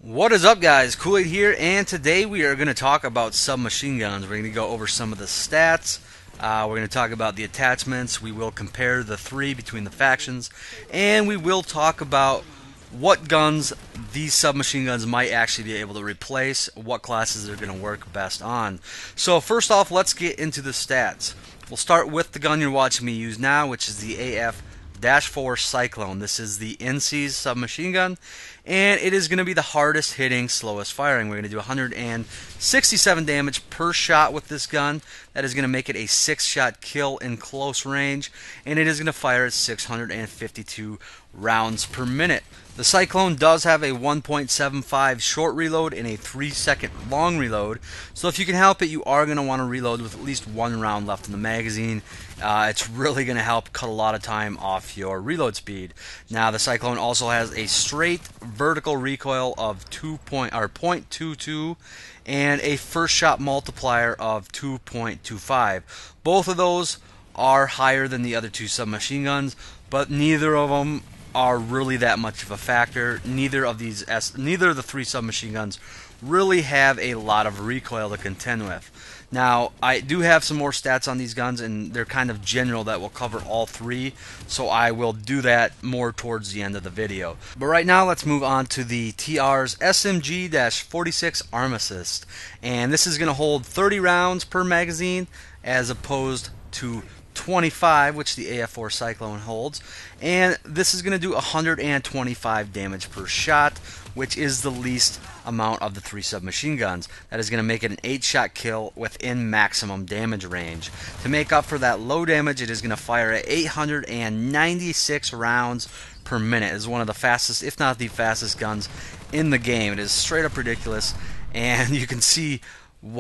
What is up, guys? Kool-Aid here, and today we are going to talk about submachine guns. We're going to go over some of the stats. We're going to talk about the attachments. We will compare the three between the factions, and we will talk about what guns these submachine guns might actually be able to replace, what classes they're going to work best on. So first off, let's get into the stats. We'll start with the gun you're watching me use now, which is the AF-4 Cyclone. This is the NC's submachine gun, and it is going to be the hardest hitting, slowest firing. We're going to do 167 damage per shot with this gun. That is going to make it a 6-shot kill in close range, and it is going to fire at 652 rounds per minute. The Cyclone does have a 1.75 short reload and a 3-second long reload, so if you can help it, you are going to want to reload with at least one round left in the magazine. It's really going to help cut a lot of time off your reload speed. Now, the Cyclone also has a straight vertical recoil of 0.22 and a first shot multiplier of 2.25. Both of those are higher than the other two submachine guns, but neither of them are really that much of a factor. Neither of the three submachine guns really have a lot of recoil to contend with. Now, I do have some more stats on these guns, and they're kind of general that will cover all three, so I will do that more towards the end of the video. But right now, let's move on to the TR's SMG-46 Arm Assist, and this is going to hold 30 rounds per magazine as opposed to 25, which the AF-4 Cyclone holds, and this is going to do 125 damage per shot, which is the least amount of the three submachine guns. That is going to make it an 8-shot kill within maximum damage range. To make up for that low damage, it is going to fire at 896 rounds per minute. It is one of the fastest, if not the fastest, guns in the game. It is straight up ridiculous, and you can see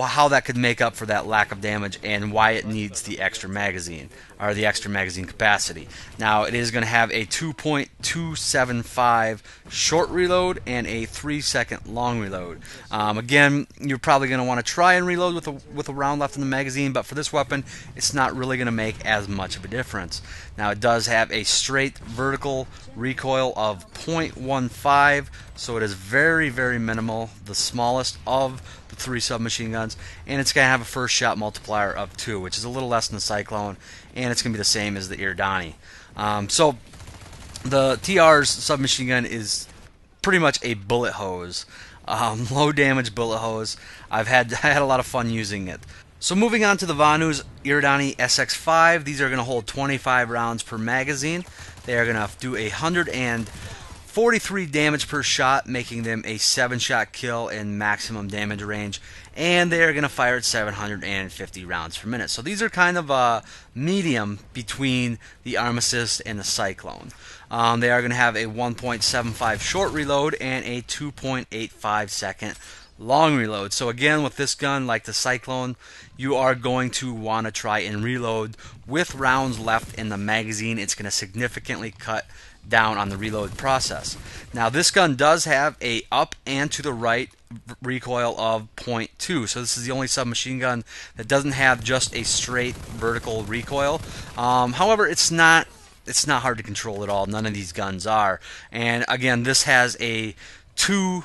how that could make up for that lack of damage and why it needs the extra magazine, or the extra magazine capacity. Now, it is going to have a 2.275 short reload and a 3-second long reload. Again, you're probably going to want to try and reload with a round left in the magazine, but for this weapon, it's not really going to make as much of a difference. Now, it does have a straight vertical recoil of 0.15, so it is very, very minimal, the smallest of the three submachine guns, and it's going to have a first shot multiplier of 2, which is a little less than the Cyclone, and it's going to be the same as the Iridani. So the TR's submachine gun is pretty much a bullet hose, low damage bullet hose. I had a lot of fun using it. So moving on to the Vanu's Iridani SX5, these are going to hold 25 rounds per magazine. They are going to do 143 damage per shot, making them a 7-shot kill in maximum damage range, and they are going to fire at 750 rounds per minute. So these are kind of a medium between the Arm Assist and the Cyclone. They are going to have a 1.75 short reload and a 2.85 second long reload. So again, with this gun, like the Cyclone, you are going to want to try and reload with rounds left in the magazine. It's going to significantly cut down on the reload process. Now, this gun does have a up and to the right recoil of 0.2, so this is the only submachine gun that doesn't have just a straight vertical recoil. However, it's not hard to control at all. None of these guns are. And again, this has a 2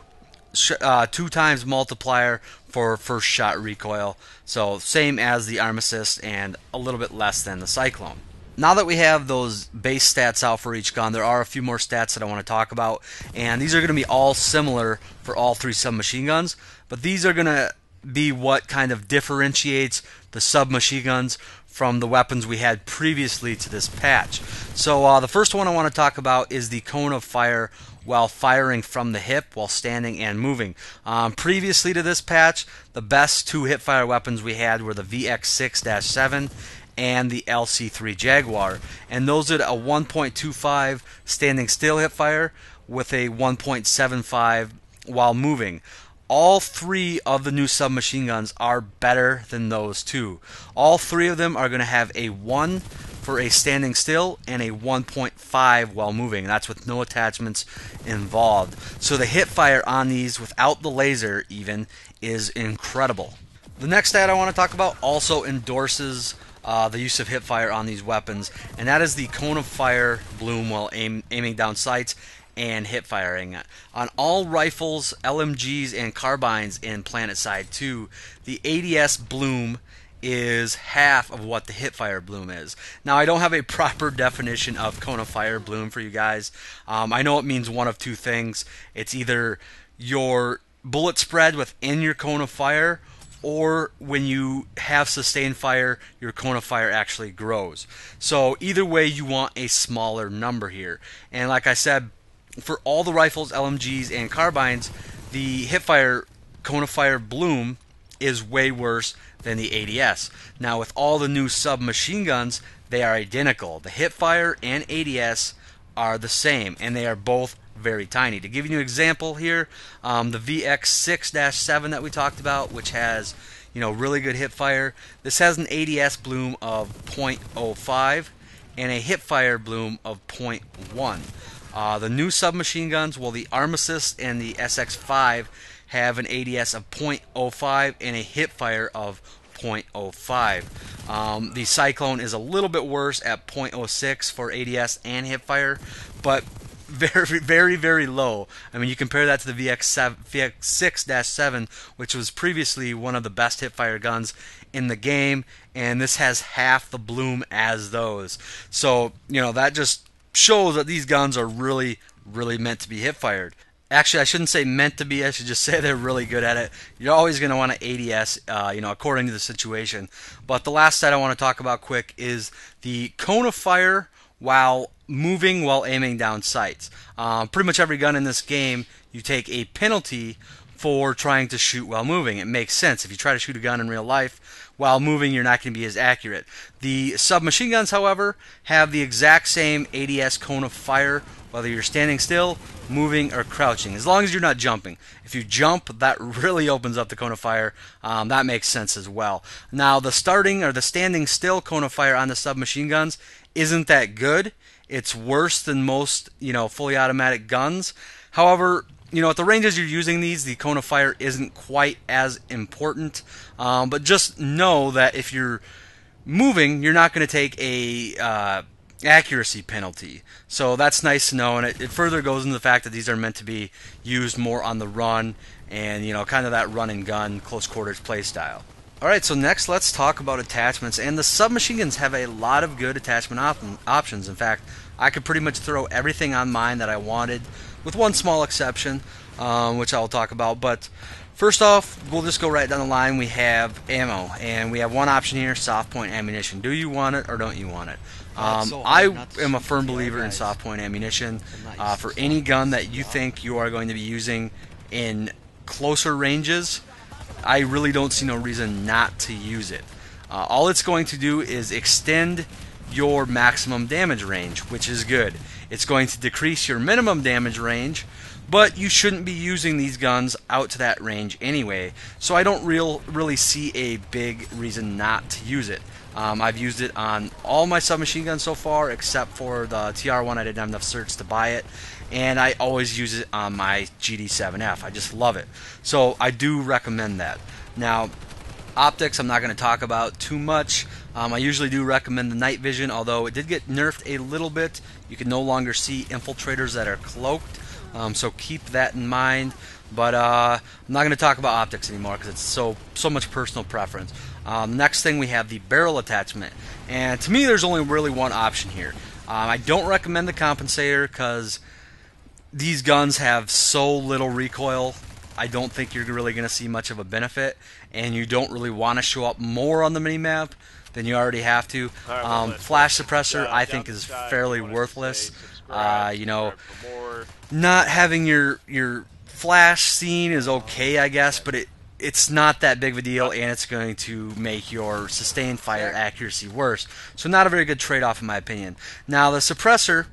times multiplier for first shot recoil, so same as the Arm Assist and a little bit less than the Cyclone. Now that we have those base stats out for each gun, there are a few more stats that I want to talk about, and these are going to be all similar for all three submachine guns, but these are going to be what kind of differentiates the submachine guns from the weapons we had previously to this patch. So the first one I want to talk about is the cone of fire while firing from the hip while standing and moving. Previously to this patch, the best two hip-fire weapons we had were the VX6-7 and the LC3 Jaguar, and those did a 1.25 standing still hipfire with a 1.75 while moving. All three of the new submachine guns are better than those two. All three of them are going to have a 1 for a standing still and a 1.5 while moving. That's with no attachments involved. So the hip fire on these without the laser even is incredible. The next stat I want to talk about also endorses the use of hip fire on these weapons, and that is the cone of fire bloom while aiming down sights and hip firing. On all rifles, LMGs, and carbines in Planetside 2, the ADS bloom is half of what the hip fire bloom is. Now, I don't have a proper definition of cone of fire bloom for you guys. I know it means one of two things. It's either your bullet spread within your cone of fire, or when you have sustained fire, your cone of fire actually grows. So either way, you want a smaller number here. And like I said, for all the rifles, LMGs, and carbines, the hip fire cone of fire bloom is way worse than the ADS. Now, with all the new submachine guns, they are identical. The hip fire and ADS are the same, and they are both very tiny. To give you an example here, the VX6-7 that we talked about, which has really good hip fire, this has an ADS bloom of 0.05 and a hip fire bloom of 0.1. The new submachine guns, well, the Armistice and the SX5 have an ADS of 0.05 and a hip fire of 0.05. The Cyclone is a little bit worse at 0.06 for ADS and hip fire, but very, very, very low. I mean, you compare that to the VX6-7, which was previously one of the best hip fire guns in the game, and this has half the bloom as those. So, that just shows that these guns are really, really meant to be hip fired. Actually, I shouldn't say meant to be. I should just say they're really good at it. You're always going to want an ADS, according to the situation. But the last stat I want to talk about quick is the cone of fire while moving while aiming down sights. Pretty much every gun in this game, you take a penalty for trying to shoot while moving. It makes sense. If you try to shoot a gun in real life while moving, you're not going to be as accurate. The submachine guns, however, have the exact same ADS cone of fire, whether you're standing still, moving, or crouching, as long as you're not jumping. If you jump, that really opens up the cone of fire. That makes sense as well. Now, the standing still cone of fire on the submachine guns isn't that good. It's worse than most, fully automatic guns. However, at the ranges you're using these, the cone of fire isn't quite as important. But just know that if you're moving, you're not going to take a accuracy penalty. So that's nice to know, and it further goes into the fact that these are meant to be used more on the run and, kind of that run and gun, close quarters play style. Alright, so next let's talk about attachments, and the submachine guns have a lot of good attachment options. In fact, I could pretty much throw everything on mine that I wanted, with one small exception, which I'll talk about. But first off, we'll just go right down the line. We have ammo, and we have one option here, soft point ammunition. Do you want it or don't you want it? I am a firm believer in soft point ammunition for any gun that you think you are going to be using in closer ranges. I really don't see no reason not to use it. All it's going to do is extend your maximum damage range, which is good. It's going to decrease your minimum damage range, but you shouldn't be using these guns out to that range anyway, so I don't really see a big reason not to use it. I've used it on all my submachine guns so far, except for the TR1. I didn't have enough certs to buy it, and I always use it on my GD7F. I just love it. So I do recommend that. Now, optics I'm not going to talk about too much. I usually do recommend the night vision, although it did get nerfed a little bit. You can no longer see infiltrators that are cloaked, so keep that in mind. But I'm not going to talk about optics anymore because it's so much personal preference. Next thing, we have the barrel attachment, and to me there's only really one option here. I don't recommend the compensator because these guns have so little recoil. I don't think you're really going to see much of a benefit, and you don't really want to show up more on the minimap than you already have to. Flash suppressor I think is fairly worthless. Not having your flash scene is okay, I guess, but it's not that big of a deal, and it's going to make your sustained fire accuracy worse. So not a very good trade-off in my opinion. Now, the suppressor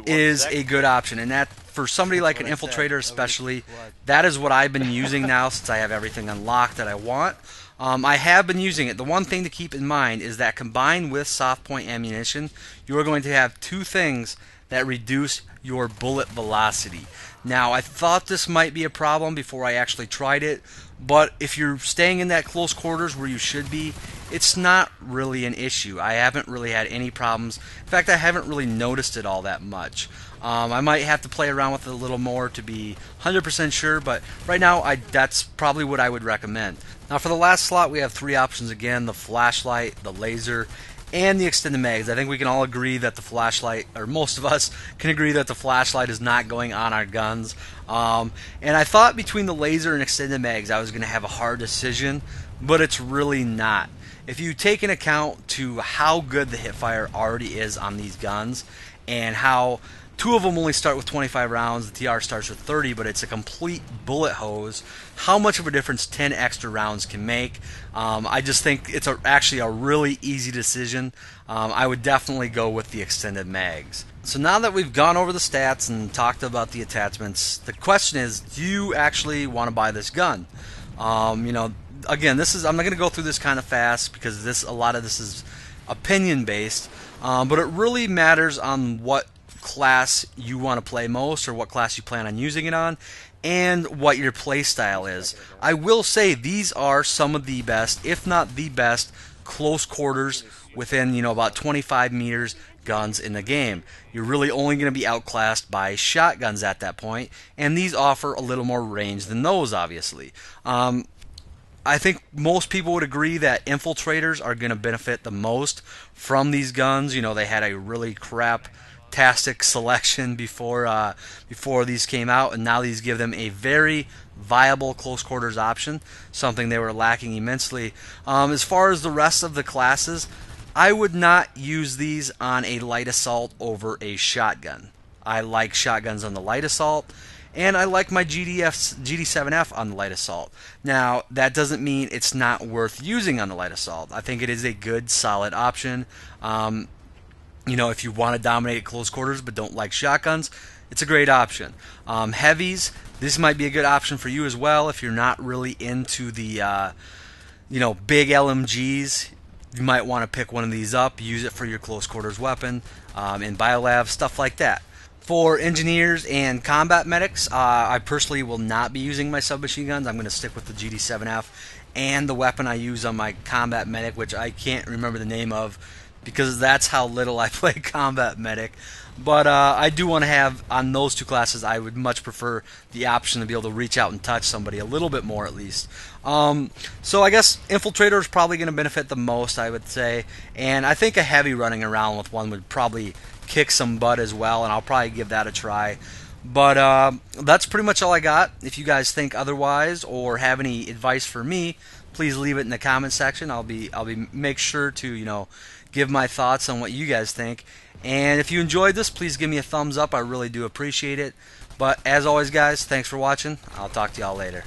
is a good option, and that for somebody like an infiltrator especially, that is what I've been using now since I have everything unlocked that I want. I have been using it. The one thing to keep in mind is that combined with soft point ammunition, you are going to have two things that reduce your bullet velocity. Now, I thought this might be a problem before I actually tried it, but if you're staying in that close quarters where you should be, it's not really an issue. I haven't really had any problems. In fact, I haven't really noticed it all that much. I might have to play around with it a little more to be 100% sure, but right now that's probably what I would recommend. Now for the last slot, we have three options again: the flashlight, the laser, and the extended mags. I think we can all agree that the flashlight, or most of us can agree that the flashlight is not going on our guns. And I thought between the laser and extended mags I was going to have a hard decision, but it's really not. If you take into account to how good the hipfire already is on these guns, and how two of them only start with 25 rounds, the TR starts with 30, but it's a complete bullet hose, how much of a difference 10 extra rounds can make. I just think it's actually a really easy decision. I would definitely go with the extended mags. So now that we've gone over the stats and talked about the attachments, the question is, do you actually want to buy this gun? Again, I'm not going to go through this kind of fast because a lot of this is opinion based, but it really matters on what class you want to play most, or what class you plan on using it on, and what your play style is. I will say these are some of the best, if not the best, close quarters within about 25 meters guns in the game. You're really only going to be outclassed by shotguns at that point, and these offer a little more range than those, obviously. I think most people would agree that infiltrators are going to benefit the most from these guns. They had a really crap-tastic selection before these came out, and now these give them a very viable close quarters option, something they were lacking immensely. As far as the rest of the classes, I would not use these on a light assault over a shotgun. I like shotguns on the light assault, and I like my GD7F on the light assault. Now, that doesn't mean it's not worth using on the light assault. I think it is a good, solid option. If you want to dominate at close quarters but don't like shotguns, it's a great option. Heavies, this might be a good option for you as well if you're not really into the big LMGs. You might want to pick one of these up, use it for your close quarters weapon, in biolab, stuff like that. For engineers and combat medics, I personally will not be using my submachine guns. I'm going to stick with the GD7F and the weapon I use on my combat medic, which I can't remember the name of because that's how little I play combat medic. But I do want to have, on those two classes, I would much prefer the option to be able to reach out and touch somebody a little bit more at least. So I guess Infiltrator is probably going to benefit the most, I would say. And I think a heavy running around with one would probably kick some butt as well, and I'll probably give that a try. But that's pretty much all I got. If you guys think otherwise or have any advice for me, please leave it in the comment section. I'll be make sure to give my thoughts on what you guys think. And if you enjoyed this, please give me a thumbs up. I really do appreciate it. But as always, guys, thanks for watching. I'll talk to y'all later.